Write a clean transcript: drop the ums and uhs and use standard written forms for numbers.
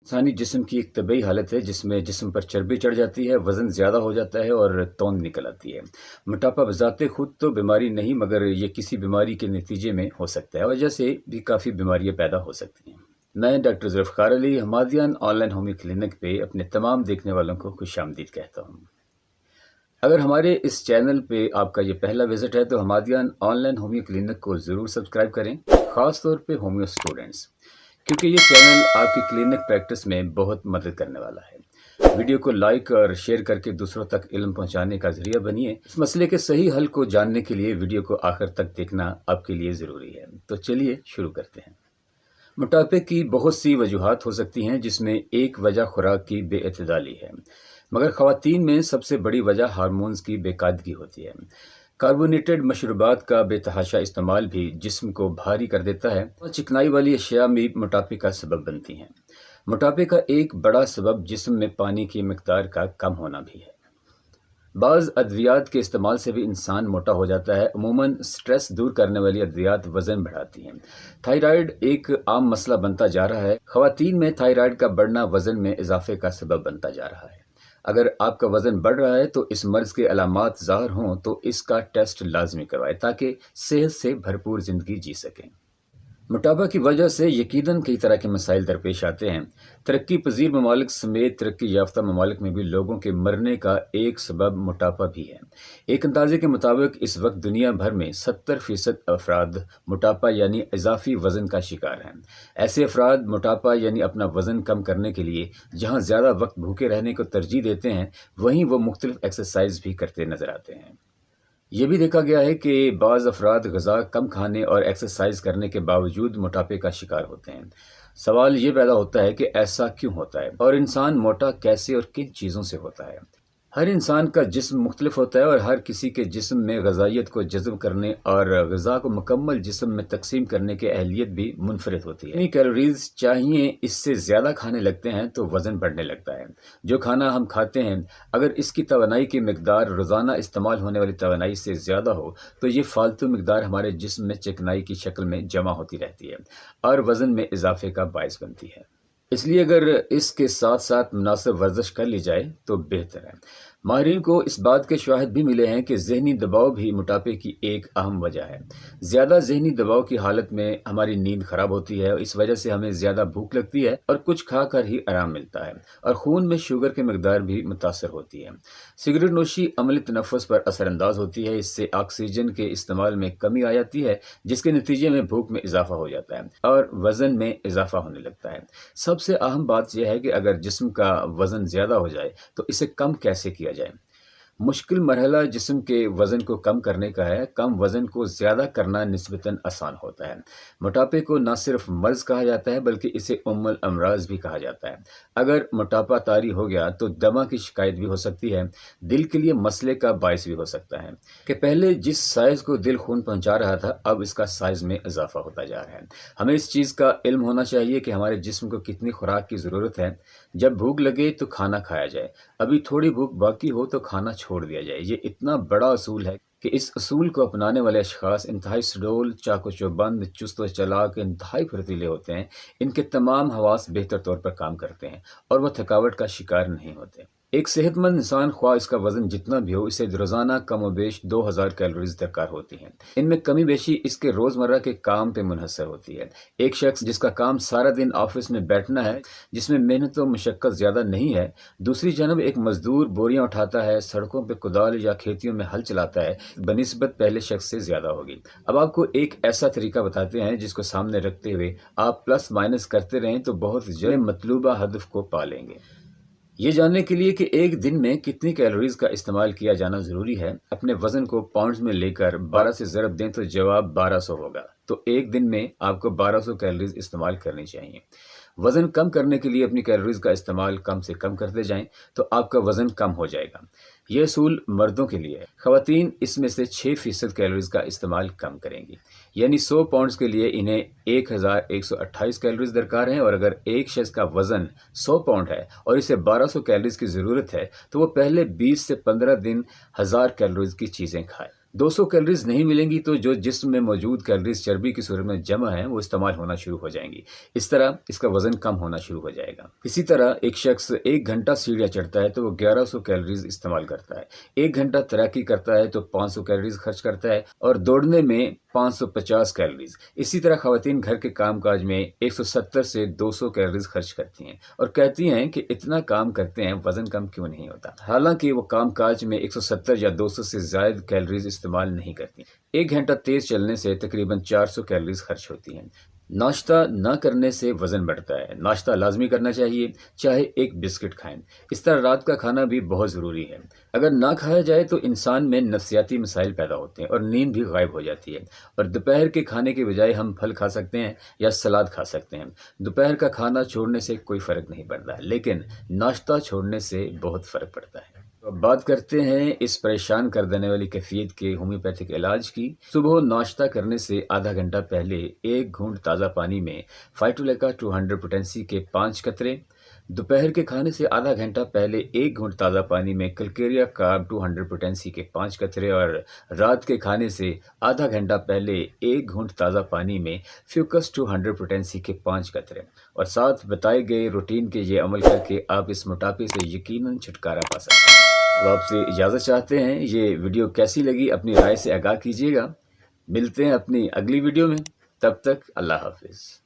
इंसानी जिस्म की एक तबीई हालत है जिसमें जिस्म पर चर्बी चढ़ जाती है, वज़न ज़्यादा हो जाता है और तौंद निकल आती है। मोटापा बज़ाते खुद तो बीमारी नहीं, मगर ये किसी बीमारी के नतीजे में हो सकता है, वजह से भी काफ़ी बीमारियां पैदा हो सकती हैं। मैं doctor Zulfiqar Ali Hamadiyan online homoeo clinic पे अपने तमाम देखने वालों को खुशामदीद कहता हूँ। अगर हमारे इस चैनल पे आपका ये पहला विजिट है तो हमादियान ऑनलाइन होम्यो क्लिनिक को ज़रूर सब्सक्राइब करें, ख़ास तौर पे होम्यो स्टूडेंट्स, क्योंकि ये चैनल आपकी क्लिनिक प्रैक्टिस में बहुत मदद करने वाला है। वीडियो को लाइक और शेयर करके दूसरों तक इल्म पहुंचाने का जरिया बनिए। इस मसले के सही हल को जानने के लिए वीडियो को आखिर तक देखना आपके लिए ज़रूरी है। तो चलिए शुरू करते हैं। मोटापे की बहुत सी वजूहात हो सकती हैं, जिसमें एक वजह खुराक की बेअतदाली है, मगर ख़वातीन में सबसे बड़ी वजह हार्मोन्स की बेकायदगी होती है। कार्बोनेटेड मशरूबात का बेतहाशा इस्तेमाल भी जिस्म को भारी कर देता है और चिकनाई वाली अशिया भी मोटापे का सबब बनती हैं। मोटापे का एक बड़ा सबब जिस्म में पानी की मिकदार का कम होना भी है। बाज़ अद्वियात के इस्तेमाल से भी इंसान मोटा हो जाता है। अमूमन स्ट्रेस दूर करने वाली अद्वियात वज़न बढ़ाती हैं। थायराइड एक आम मसला बनता जा रहा है। ख़वातीन में थायराइड का बढ़ना वज़न में इजाफे का सबब बनता जा रहा है। अगर आपका वज़न बढ़ रहा है तो इस मर्ज़ के अलामात ज़ाहिर हों तो इसका टेस्ट लाजमी करवाएं, ताकि सेहत से भरपूर ज़िंदगी जी सकें। मोटापा की वजह से यकीनन कई तरह के मसाइल दरपेश आते हैं। तरक्की पजीर ममालिक समेत तरक्की याफ्ता ममालिक में भी लोगों के मरने का एक सबब मोटापा भी है। एक अंदाजे के मुताबिक इस वक्त दुनिया भर में 70% अफराद मोटापा यानी इजाफी वज़न का शिकार हैं। ऐसे अफराद मोटापा यानी अपना वज़न कम करने के लिए जहाँ ज़्यादा वक्त भूखे रहने को तरजीह देते हैं, वहीं वो मुख्तलिफ एक्सरसाइज भी करते नजर आते हैं। ये भी देखा गया है कि बाज़ अफराद ग़िज़ा कम खाने और एक्सरसाइज करने के बावजूद मोटापे का शिकार होते हैं। सवाल ये पैदा होता है कि ऐसा क्यों होता है और इंसान मोटा कैसे और किन चीज़ों से होता है। हर इंसान का जिस्म मुख्तलिफ होता है और हर किसी के जिस्म में ग़िज़ाइयत को जज़्ब करने और ग़िज़ा को मुकम्मल जिस्म में तकसीम करने की अहलियत भी मुनफरिद होती है। जितनी कैलोरीज चाहिए इससे ज़्यादा खाने लगते हैं तो वज़न बढ़ने लगता है। जो खाना हम खाते हैं अगर इसकी तवानाई की मिकदार रोज़ाना इस्तेमाल होने वाली तवानाई से ज़्यादा हो तो ये फालतू मिकदार हमारे जिस्म में चिकनाई की शक्ल में जमा होती रहती है और वज़न में इजाफे का बायस बनती है। इसलिए अगर इसके साथ साथ मुनासिब वर्जिश कर ली जाए तो बेहतर है। माहिरीन को इस बात के शवाहिद भी मिले हैं कि ज़हनी दबाव भी मोटापे की एक अहम वजह है। ज़्यादा ज़हनी दबाव की हालत में हमारी नींद खराब होती है, इस वजह से हमें ज़्यादा भूख लगती है और कुछ खाकर ही आराम मिलता है और खून में शुगर की मकदार भी मुतासर होती है। सिगरेट नोशी अमली तनफ़ुस पर असरअंदाज होती है, इससे ऑक्सीजन के इस्तेमाल में कमी आ जाती है, जिसके नतीजे में भूख में इजाफा हो जाता है और वज़न में इजाफा होने लगता है। सबसे अहम बात यह है कि अगर जिस्म का वज़न ज़्यादा हो जाए तो इसे कम कैसे किया जाए। मुश्किल मरहला जिस्म के वज़न को कम करने का है। कम वज़न को ज़्यादा करना निस्बतन आसान होता है। मोटापे को न सिर्फ मर्ज़ कहा जाता है बल्कि इसे उम्मुल अमराज भी कहा जाता है। अगर मोटापा तारी हो गया तो दमा की शिकायत भी हो सकती है। दिल के लिए मसले का बायस भी हो सकता है कि पहले जिस साइज़ को दिल खून पहुँचा रहा था अब इसका साइज़ में इजाफा होता जा रहा है। हमें इस चीज़ का इल्म होना चाहिए कि हमारे जिस्म को कितनी खुराक की ज़रूरत है। जब भूख लगे तो खाना खाया जाए, अभी थोड़ी भूख बाकी हो तो खाना छोड़ दिया जाए। ये इतना बड़ा असूल है कि इस असूल को अपनाने वाले अशख़ास इंतहाई सुडौल, चाको चौबंद, चुस्त व चालाक, इंतहाई फुर्तीले होते हैं। इनके तमाम हवास बेहतर तौर पर काम करते हैं और वह थकावट का शिकार नहीं होते। एक सेहतमंद इंसान ख्वाह इसका वज़न जितना भी हो, इसे रोज़ाना कम व बेश 2000 कैलोरीज दरकार होती हैं। इनमें कमी बेशी इसके रोज़मर्रा के काम पे मुनहसर होती है। एक शख्स जिसका काम सारा दिन ऑफिस में बैठना है, जिसमें मेहनत व मशक्क़त ज़्यादा नहीं है, दूसरी जानब एक मजदूर बोरियां उठाता है, सड़कों पर कुदाल या खेतियों में हल चलाता है, बनिस्बत पहले शख्स से ज़्यादा होगी। अब आपको एक ऐसा तरीका बताते हैं जिसको सामने रखते हुए आप प्लस माइनस करते रहें तो बहुत जल्द मतलूबा हदफ को पा लेंगे। ये जानने के लिए कि एक दिन में कितनी कैलोरीज का इस्तेमाल किया जाना ज़रूरी है, अपने वज़न को पाउंड्स में लेकर 12 से ज़रब दें तो जवाब 1200 होगा। तो एक दिन में आपको 1200 कैलोरीज इस्तेमाल करनी चाहिए। वज़न कम करने के लिए अपनी कैलोरीज का इस्तेमाल कम से कम करते जाएं तो आपका वज़न कम हो जाएगा। यह असूल मर्दों के लिए है। ख़वातीन इसमें से 6% कैलोरीज का इस्तेमाल कम करेंगी, यानी 100 पाउंड्स के लिए इन्हें 1128 कैलोरीज दरकार हैं। और अगर एक शख्स का वज़न 100 पाउंड है और इसे 1200 कैलोरीज की ज़रूरत है तो वो पहले 20 से 15 दिन 1000 कैलोरीज की चीज़ें खाए। 200 कैलोरीज नहीं मिलेंगी तो जो जिस्म में मौजूद कैलोरीज चर्बी की सूरत में जमा हैं वो इस्तेमाल होना शुरू हो जाएंगी। इस तरह इसका वजन कम होना शुरू हो जाएगा। इसी तरह एक शख्स 1 घंटा सीढ़ियाँ चढ़ता है तो वो 1100 कैलोरीज इस्तेमाल करता है। 1 घंटा तैराकी करता है तो 500 कैलोरीज खर्च करता है और दौड़ने में 550 कैलोरीज। इसी तरह खवातीन घर के कामकाज में 170 से 200 कैलोरीज खर्च करती हैं और कहती हैं कि इतना काम करते हैं वजन कम क्यों नहीं होता। हालांकि वो कामकाज में 170 या 200 से ज़ायद कैलोरीज इस्तेमाल नहीं करती। 1 घंटा तेज चलने से तकरीबन 400 कैलोरीज खर्च होती हैं। नाश्ता न करने से वज़न बढ़ता है। नाश्ता लाजमी करना चाहिए, चाहे एक बिस्किट खाएं। इस तरह रात का खाना भी बहुत ज़रूरी है। अगर ना खाया जाए तो इंसान में नफ्सियाती मसाइल पैदा होते हैं और नींद भी गायब हो जाती है। और दोपहर के खाने के बजाय हम फल खा सकते हैं या सलाद खा सकते हैं। दोपहर का खाना छोड़ने से कोई फ़र्क नहीं पड़ता, लेकिन नाश्ता छोड़ने से बहुत फ़र्क पड़ता है। अब बात करते हैं इस परेशान कर देने वाली कैफियत के होम्योपैथिक इलाज की। सुबह नाश्ता करने से आधा घंटा पहले 1 घूंट ताज़ा पानी में फाइटोलेका 200 पोटेंसी के 5 कतरे, दोपहर के खाने से आधा घंटा पहले 1 घूंट ताज़ा पानी में कलकेरिया कार्ब 200 पोटेंसी के 5 कतरे और रात के खाने से आधा घंटा पहले 1 घूंट ताज़ा पानी में फ्यूकस 200 पोटेंसी के 5 कतरे। और साथ बताए गए रूटीन के ये अमल करके आप इस मोटापे से यकीनन छुटकारा पा सकते हैं। अब आपसे इजाज़त चाहते हैं। ये वीडियो कैसी लगी अपनी राय से आगाह कीजिएगा। मिलते हैं अपनी अगली वीडियो में, तब तक अल्लाह हाफिज़।